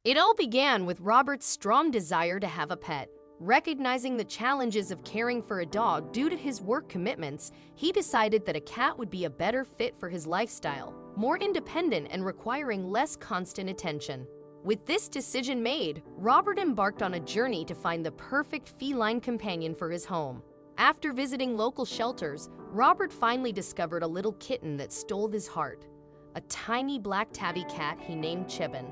It all began with Robert's strong desire to have a pet. Recognizing the challenges of caring for a dog due to his work commitments, he decided that a cat would be a better fit for his lifestyle, more independent and requiring less constant attention. With this decision made, Robert embarked on a journey to find the perfect feline companion for his home. After visiting local shelters, Robert finally discovered a little kitten that stole his heart. A tiny black tabby cat he named Chibin.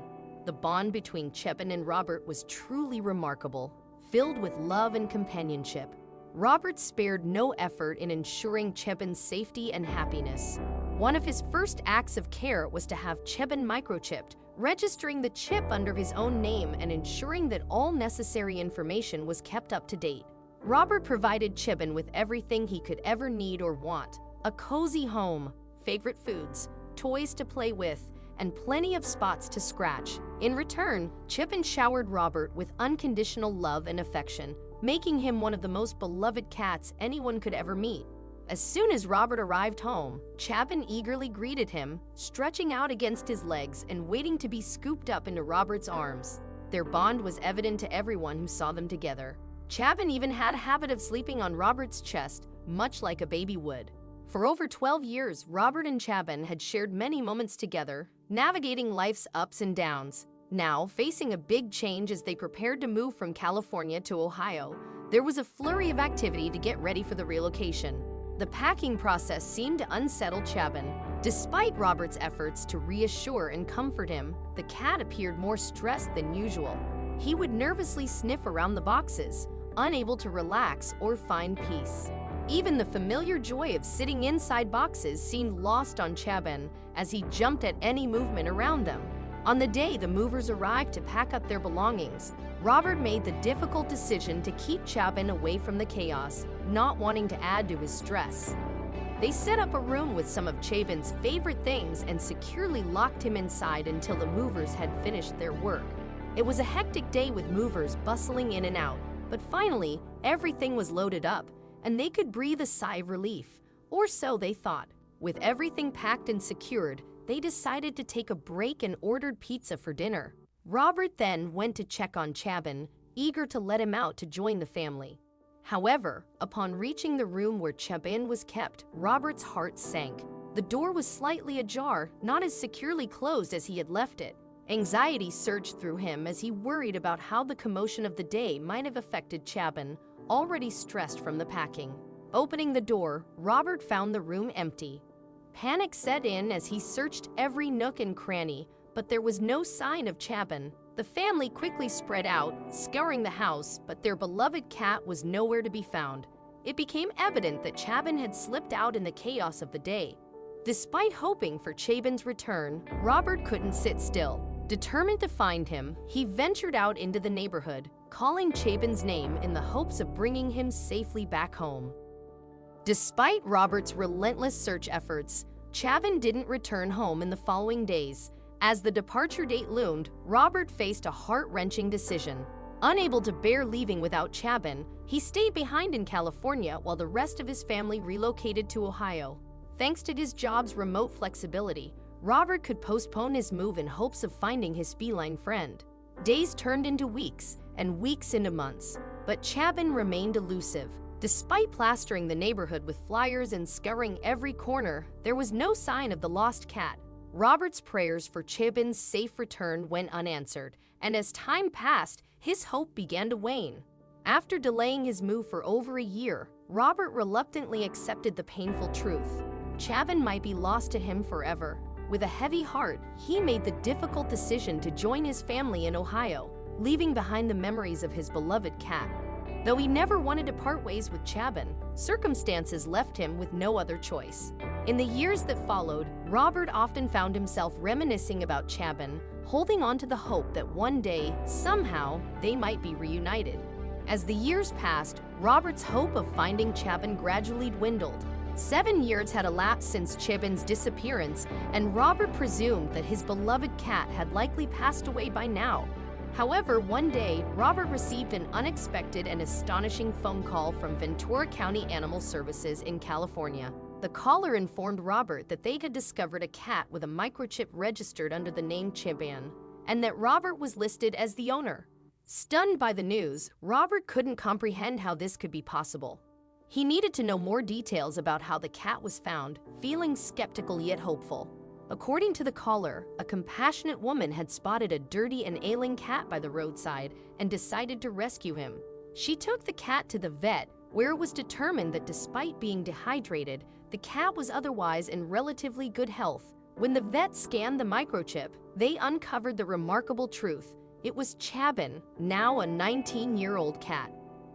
The bond between Chibin and Robert was truly remarkable, filled with love and companionship. Robert spared no effort in ensuring Chibin's safety and happiness. One of his first acts of care was to have Chibin microchipped, registering the chip under his own name and ensuring that all necessary information was kept up to date. Robert provided Chibin with everything he could ever need or want: a cozy home, favorite foods, toys to play with, and plenty of spots to scratch. In return, Chibin showered Robert with unconditional love and affection, making him one of the most beloved cats anyone could ever meet. As soon as Robert arrived home, Chibin eagerly greeted him, stretching out against his legs and waiting to be scooped up into Robert's arms. Their bond was evident to everyone who saw them together. Chibin even had a habit of sleeping on Robert's chest, much like a baby would. For over 12 years, Robert and Chibin had shared many moments together, navigating life's ups and downs. Now, facing a big change as they prepared to move from California to Ohio, there was a flurry of activity to get ready for the relocation. The packing process seemed to unsettle Chibin. Despite Robert's efforts to reassure and comfort him, the cat appeared more stressed than usual. He would nervously sniff around the boxes, unable to relax or find peace. Even the familiar joy of sitting inside boxes seemed lost on Chibin as he jumped at any movement around them. On the day the movers arrived to pack up their belongings, Robert made the difficult decision to keep Chibin away from the chaos, not wanting to add to his stress. They set up a room with some of Chibin's favorite things and securely locked him inside until the movers had finished their work. It was a hectic day with movers bustling in and out, but finally, everything was loaded up, and they could breathe a sigh of relief, or so they thought. With everything packed and secured, they decided to take a break and ordered pizza for dinner. Robert then went to check on Chibin, eager to let him out to join the family. However, upon reaching the room where Chibin was kept, Robert's heart sank. The door was slightly ajar, not as securely closed as he had left it. Anxiety surged through him as he worried about how the commotion of the day might have affected Chibin, already stressed from the packing. Opening the door, Robert found the room empty. Panic set in as he searched every nook and cranny, but there was no sign of Chibin. The family quickly spread out, scouring the house, but their beloved cat was nowhere to be found. It became evident that Chibin had slipped out in the chaos of the day. Despite hoping for Chibin's return, Robert couldn't sit still. Determined to find him, he ventured out into the neighborhood, calling Chibin's name in the hopes of bringing him safely back home. Despite Robert's relentless search efforts, Chibin didn't return home in the following days. As the departure date loomed, Robert faced a heart-wrenching decision. Unable to bear leaving without Chibin, he stayed behind in California while the rest of his family relocated to Ohio. Thanks to his job's remote flexibility, Robert could postpone his move in hopes of finding his feline friend. Days turned into weeks, and weeks into months, but Chibin remained elusive. Despite plastering the neighborhood with flyers and scouring every corner, there was no sign of the lost cat. Robert's prayers for Chibin's safe return went unanswered, and as time passed, his hope began to wane. After delaying his move for over a year, Robert reluctantly accepted the painful truth. Chibin might be lost to him forever. With a heavy heart, he made the difficult decision to join his family in Ohio, leaving behind the memories of his beloved cat. Though he never wanted to part ways with Chibin, circumstances left him with no other choice. In the years that followed, Robert often found himself reminiscing about Chibin, holding on to the hope that one day, somehow, they might be reunited. As the years passed, Robert's hope of finding Chibin gradually dwindled. 7 years had elapsed since Chibin's disappearance, and Robert presumed that his beloved cat had likely passed away by now. However, one day, Robert received an unexpected and astonishing phone call from Ventura County Animal Services in California. The caller informed Robert that they had discovered a cat with a microchip registered under the name Chibin. and that Robert was listed as the owner. Stunned by the news, Robert couldn't comprehend how this could be possible. He needed to know more details about how the cat was found, feeling skeptical yet hopeful. According to the caller, a compassionate woman had spotted a dirty and ailing cat by the roadside and decided to rescue him. She took the cat to the vet, where it was determined that despite being dehydrated, the cat was otherwise in relatively good health. When the vet scanned the microchip, they uncovered the remarkable truth. It was Chabin, now a 19-year-old cat.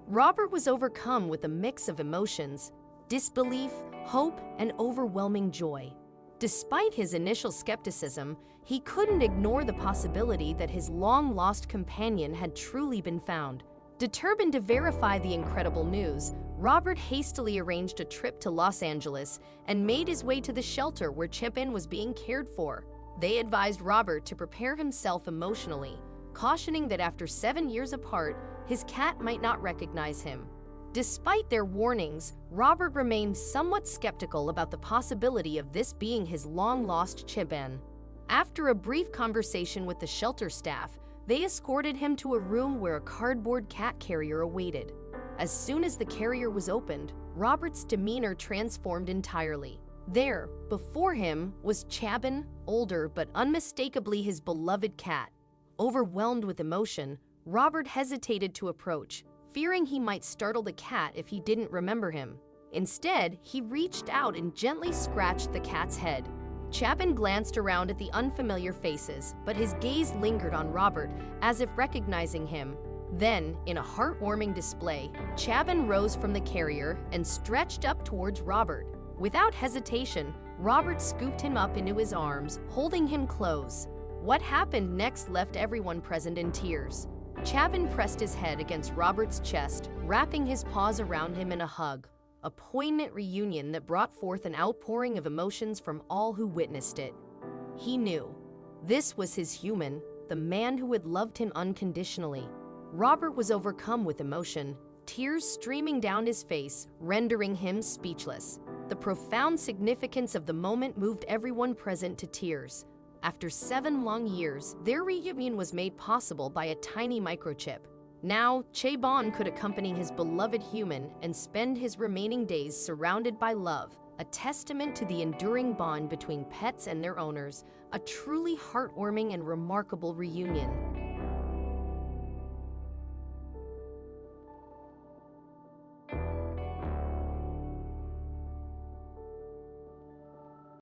Robert was overcome with a mix of emotions: disbelief, hope, and overwhelming joy. Despite his initial skepticism, he couldn't ignore the possibility that his long-lost companion had truly been found. Determined to verify the incredible news, Robert hastily arranged a trip to Los Angeles and made his way to the shelter where Chabin was being cared for. They advised Robert to prepare himself emotionally, cautioning that after 7 years apart, his cat might not recognize him. Despite their warnings, Robert remained somewhat skeptical about the possibility of this being his long-lost Chabin. After a brief conversation with the shelter staff, they escorted him to a room where a cardboard cat carrier awaited. As soon as the carrier was opened, Robert's demeanor transformed entirely. There, before him, was Chabin, older but unmistakably his beloved cat. Overwhelmed with emotion, Robert hesitated to approach, fearing he might startle the cat if he didn't remember him. Instead, he reached out and gently scratched the cat's head. Chabin glanced around at the unfamiliar faces, but his gaze lingered on Robert, as if recognizing him. Then, in a heartwarming display, Chabin rose from the carrier and stretched up towards Robert. Without hesitation, Robert scooped him up into his arms, holding him close. What happened next left everyone present in tears. Chabin pressed his head against Robert's chest, wrapping his paws around him in a hug. A poignant reunion that brought forth an outpouring of emotions from all who witnessed it. He knew. This was his human, the man who had loved him unconditionally. Robert was overcome with emotion, tears streaming down his face, rendering him speechless. The profound significance of the moment moved everyone present to tears. After 7 long years, their reunion was made possible by a tiny microchip. Now, Chabin could accompany his beloved human and spend his remaining days surrounded by love, a testament to the enduring bond between pets and their owners, a truly heartwarming and remarkable reunion.